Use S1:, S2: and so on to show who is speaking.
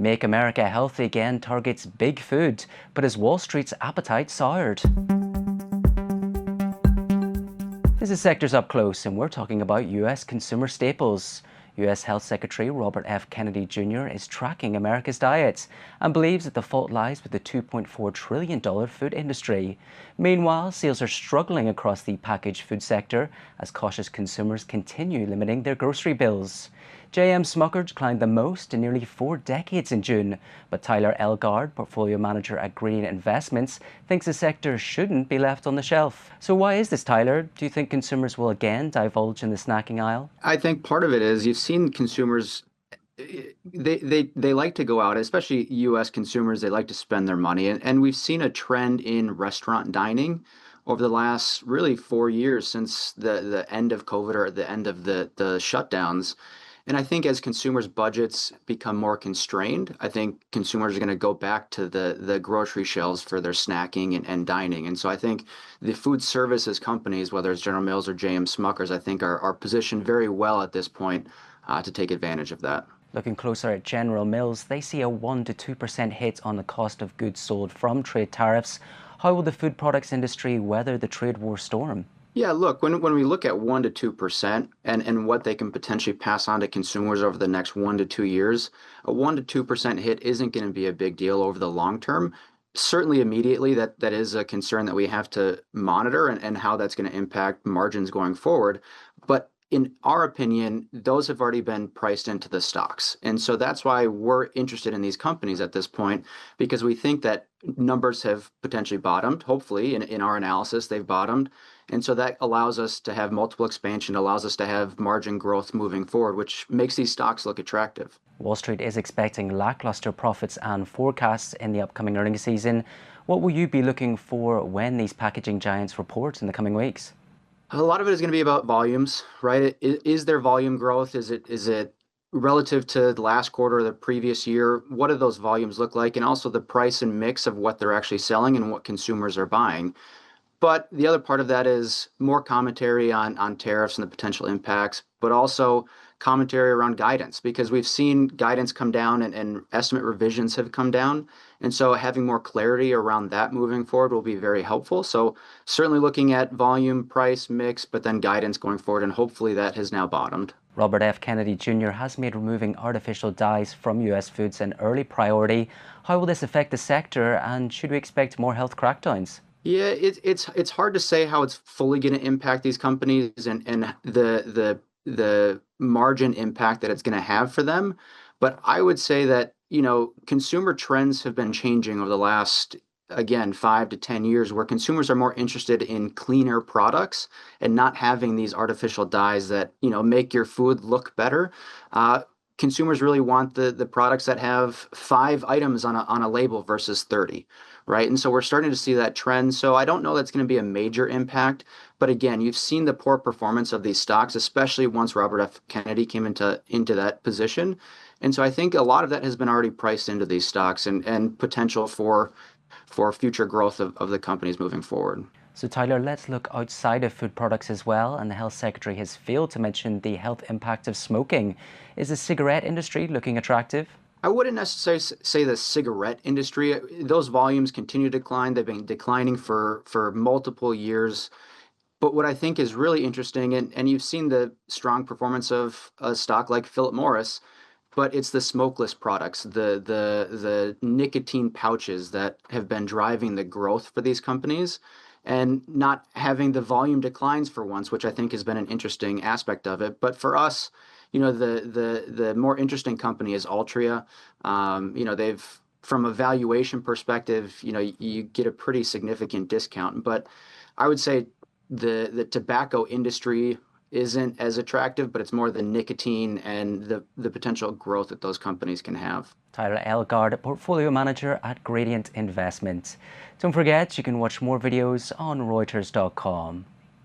S1: Make America Healthy Again targets big food, but has Wall Street's appetite soured? This is Sectors Up Close, and we're talking about U.S. consumer staples. U.S. Health Secretary Robert F. Kennedy Jr. is tracking America's diets and believes that the fault lies with the $2.4 trillion food industry. Meanwhile, sales are struggling across the packaged food sector as cautious consumers continue limiting their grocery bills. J.M. Smucker declined the most in nearly 4 decades in June, but Tyler Ellegard, portfolio manager at Gradient Investments, thinks the sector shouldn't be left on the shelf. So why is this, Tyler? Do you think consumers will again divulge in the snacking aisle?
S2: I think part of it is you've seen consumers, they like to go out, especially U.S. consumers, they like to spend their money. And we've seen a trend in restaurant dining over the last really 4 years since the end of COVID or the end of the shutdowns. And I think as consumers' budgets become more constrained, I think consumers are going to go back to the grocery shelves for their snacking and dining. And so I think the food services companies, whether it's General Mills or J.M. Smuckers, I think are positioned very well at this point to take advantage of that.
S1: Looking closer at General Mills, they see a 1 to 2% hit on the cost of goods sold from trade tariffs. How will the food products industry weather the trade war storm?
S2: Yeah, look, when we look at 1 to 2% and what they can potentially pass on to consumers over the next 1 to 2 years, a 1 to 2% hit isn't going to be a big deal over the long term. Certainly immediately, that is a concern that we have to monitor and how that's going to impact margins going forward. But in our opinion, those have already been priced into the stocks. And so that's why we're interested in these companies at this point, because we think that numbers have potentially bottomed. Hopefully, in our analysis, they've bottomed. And so that allows us to have multiple expansion, allows us to have margin growth moving forward, which makes these stocks look attractive.
S1: Wall Street is expecting lackluster profits and forecasts in the upcoming earnings season. What will you be looking for when these packaging giants report in the coming weeks?
S2: A lot of it is going to be about volumes, right? Is there volume growth? Is it relative to the last quarter or the previous year? What do those volumes look like? And also the price and mix of what they're actually selling and what consumers are buying. But the other part of that is more commentary on tariffs and the potential impacts, but also commentary around guidance, because we've seen guidance come down and estimate revisions have come down. And so having more clarity around that moving forward will be very helpful. So certainly looking at volume, price, mix, but then guidance going forward, and hopefully that has now bottomed.
S1: Robert F. Kennedy Jr. has made removing artificial dyes from U.S. foods an early priority. How will this affect the sector, and should we expect more health crackdowns?
S2: Yeah, it's hard to say how it's fully going to impact these companies and the margin impact that it's going to have for them. But I would say that, consumer trends have been changing over the last, again, 5 to 10 years, where consumers are more interested in cleaner products and not having these artificial dyes that, make your food look better. Consumers really want the products that have 5 items on a label versus 30, right? And so we're starting to see that trend. So I don't know that's going to be a major impact. But again, you've seen the poor performance of these stocks, especially once Robert F. Kennedy came into that position. And so I think a lot of that has been already priced into these stocks and potential for future growth of the companies moving forward.
S1: So Tyler, let's look outside of food products as well, and the Health Secretary has failed to mention the health impact of smoking. Is the cigarette industry looking attractive?
S2: I wouldn't necessarily say the cigarette industry. Those volumes continue to decline. They've been declining for multiple years. But what I think is really interesting, and you've seen the strong performance of a stock like Philip Morris, but it's the smokeless products, the nicotine pouches that have been driving the growth for these companies, and not having the volume declines for once, which I think has been an interesting aspect of it. But for us, the more interesting company is Altria. They've, from a valuation perspective, you get a pretty significant discount. But I would say the tobacco industry isn't as attractive, but it's more the nicotine and the potential growth that those companies can have.
S1: Tyler Ellegard, portfolio manager at Gradient Investments. Don't forget, you can watch more videos on Reuters.com.